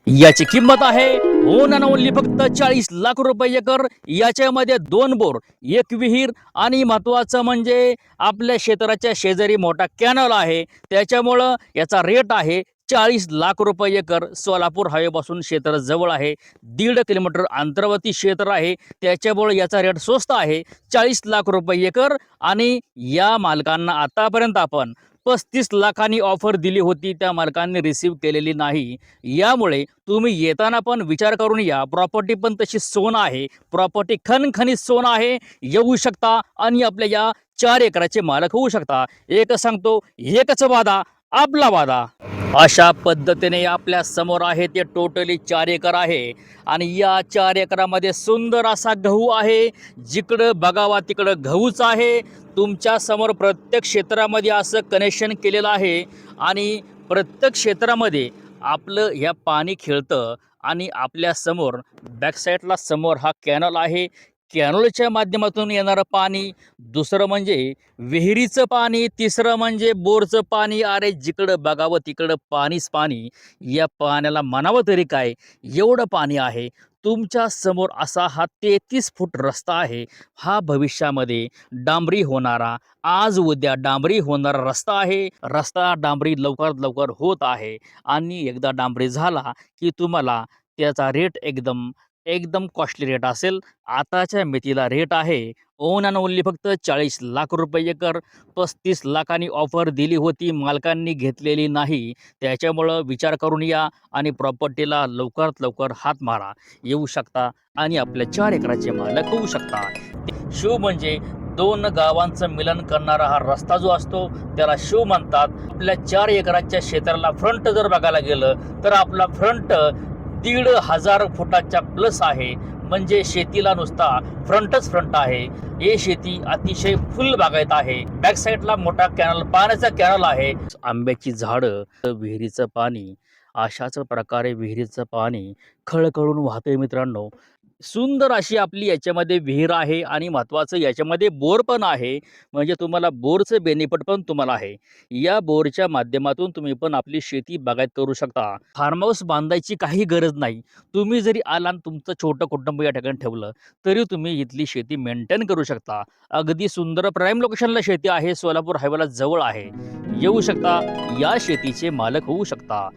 याची किंमत आहे ओन अँड ओनली फक्त 40 लाख रुपये एकर। याच्यामध्ये 2 बोर, एक विहीर आणि महत्वाचं म्हणजे आपल्या क्षेत्राच्या शेजारी मोठा कॅनल आहे, त्याच्यामुळं याचा रेट आहे 40 लाख रुपये एकर। सोलापूर हायवेपासून क्षेत्र जवळ आहे, 1.5 किलोमीटर अंतरावरती क्षेत्र आहे, त्याच्यामुळे याचा रेट स्वस्त आहे 40 लाख रुपये एकर। आणि या मालकांना आतापर्यंत आपण 35 लाखांनी ऑफर दिली होती, त्या मालकांनी रिसीव्ह केलेली नाही। यामुळे तुम्ही येताना पण विचार करून या। प्रॉपर्टी पण तशी सोनं आहे, प्रॉपर्टी खणखणीत सोनं आहे। येऊ शकता आणि आपल्या या 4 एकराचे मालक होऊ शकता। एक सांगतो, एकच वादा आपला वादा। अशा पद्धतीने आपल्या समोर आहे ते टोटली 4 एकर आहे आणि या 4 एकरामध्ये सुंदर असा गहू आहे। जिकडं बघावा तिकडं गहूच आहे। तुमच्या समोर प्रत्येक क्षेत्रामध्ये असं कनेक्शन केलेलं आहे आणि प्रत्येक क्षेत्रामध्ये आपलं ह्या पाणी खेळतं आणि आपल्या समोर बॅक साईडला समोर हा कॅनल आहे। कॅनलच्या माध्यमातून येणारं पाणी, दुसरं म्हणजे विहिरीचं पाणी, तिसरं म्हणजे बोरचं पाणी। अरे जिकडं बघावं तिकडं पाणीच पाणी। या पाण्याला म्हणावं तरी काय, एवढं पाणी आहे। तुमच्या समोर असा हा 33 फूट रस्ता आहे। हा भविष्यामध्ये डांबरी होणारा, आज उद्या डांबरी होणारा रस्ता आहे। रस्ता डांबरी लवकरात लवकर होत आहे आणि एकदा डांबरी झाला की तुम्हाला त्याचा रेट एकदम एकदम कॉस्टली रेट असेल। आताच्या मितीला रेट आहे ओन अँड ओनली फक्त 40 लाख रुपये एकर। 35 लाखांनी ऑफर दिली होती, मालकांनी घेतलेली नाही। त्याच्यामुळं विचार करून या आणि प्रॉपर्टीला लवकरात लवकर हात मारा। येऊ शकता आणि आपल्या 4 एकराचे मालक होऊ शकता। शिव म्हणजे 2 गावांचं मिलन करणारा हा रस्ता जो असतो त्याला शिव म्हणतात। आपल्या 4 एकराच्या क्षेत्राला फ्रंट जर बघायला गेलं तर आपला फ्रंट 1,500 फुटाच्या प्लस आहे। म्हणजे शेतीला नुसता फ्रंटच फ्रंट आहे। हे शेती अतिशय फुल बागायत आहे। बॅक साईडला मोठा कॅनल, पाण्याचा कॅनल आहे। आंब्याची झाडं, विहिरीचं पाणी, अशाच प्रकारे विहिरीचं पाणी खळखळून वाहतंय मित्रांनो। सुंदर अशी आपली याच्यामध्ये विहीर आहे आणि महत्त्वाचं याच्यामध्ये बोर पण आहे। म्हणजे तुम्हाला बोरचं बेनिफिट पण तुम्हाला आहे। या बोरच्या माध्यमातून तुम्ही पण आपली शेती बागायत करू शकता। फार्म हाऊस बांधायची काही गरज नाही। तुम्ही जरी आला आणि तुमचं छोटं कुटुंब या ठिकाणी ठेवलं तरी तुम्ही इथली शेती मेंटेन करू शकता। अगदी सुंदर प्राईम लोकेशनला शेती आहे, सोलापूर हायवेला जवळ आहे। येऊ शकता, या शेतीचे मालक होऊ शकता।